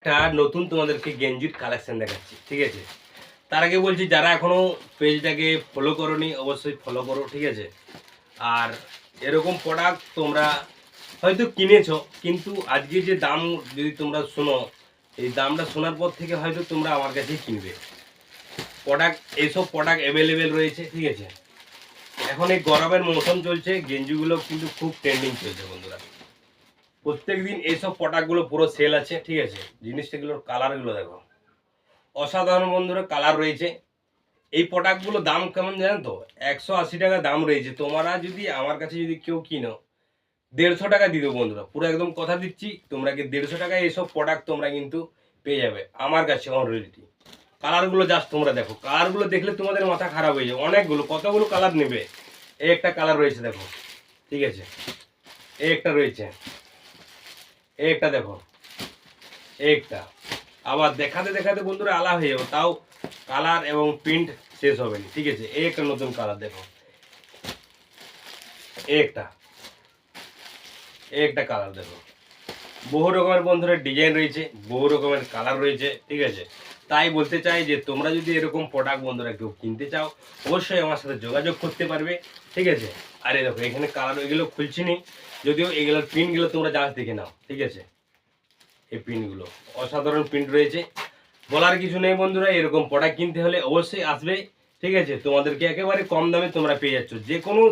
একটা নতুন তোমাদেরকে গেঞ্জির কালেকশন দেখাচ্ছি, ঠিক আছে? তার আগে বলছি, যারা এখনো পেজটাকে ফলো করোনি অবশ্যই ফলো করো, ঠিক আছে? আর এরকম প্রোডাক্ট তোমরা হয়তো কিনেছো, কিন্তু আজকে যে দাম যদি তোমরা শোনো, এই দামটা শোনার পর থেকে হয়তো তোমরা আমার কাছেই কিনবে। প্রোডাক্ট এইসব প্রোডাক্ট অ্যাভেলেবেল রয়েছে, ঠিক আছে? এখন এই গরমের মৌসুম চলছে, গেঞ্জিগুলো কিন্তু খুব ট্রেন্ডিং চলছে বন্ধুরা। প্রত্যেকদিন এইসব প্রোডাক্টগুলো পুরো সেল আছে, ঠিক আছে? জিনিসটাগুলোর কালারগুলো দেখো, অসাধারণ বন্ধুরা কালার রয়েছে। এই প্রোডাক্টগুলো দাম কেমন জানেন তো? 180 টাকা দাম রয়েছে। তোমরা যদি আমার কাছে যদি কেউ কিনো, 150 টাকা দিয়ে দেবো বন্ধুরা, পুরো একদম কথা দিচ্ছি। তোমরা কি 150 টাকায় এইসব প্রোডাক্ট তোমরা কিন্তু পেয়ে যাবে আমার কাছে অলরেডি। কালারগুলো জাস্ট তোমরা দেখো, কালারগুলো দেখলে তোমাদের মাথা খারাপ হয়ে যাবে। অনেকগুলো, কতগুলো কালার নেবে। এই একটা কালার রয়েছে দেখো, ঠিক আছে? এই একটা রয়েছে, এই একটা দেখো, এই একটা। আবার দেখাতে দেখাতে বন্ধুরা আলা হয়ে যাবে, তাও কালার এবং প্রিন্ট শেষ হবে না, ঠিক আছে? এই একটা নতুন কালার দেখো, এই একটা, এই একটা কালার দেখো। বহু রকমের বন্ধুরা ডিজাইন রয়েছে, বহু রকমের কালার রয়েছে, ঠিক আছে? তাই বলতে চাই যে তোমরা যদি এরকম প্রোডাক্ট বন্ধুরা কেউ কিনতে চাও, অবশ্যই আমার সাথে যোগাযোগ করতে পারবে, ঠিক আছে? আর এই দেখো এখানে কালার, ওইগুলো খুলছি নি, যদিও এগুলোর প্রিন্টগুলো তোমরা জাস্ট দেখে নাও, ঠিক আছে? এই প্রিন্টগুলো অসাধারণ প্রিন্ট রয়েছে, বলার কিছু নেই বন্ধুরা। এরকম প্রোডাক্ট কিনতে হলে অবশ্যই আসবে, ঠিক আছে? তোমাদেরকে একেবারে কম দামে তোমরা পেয়ে যাচ্ছ যে কোনো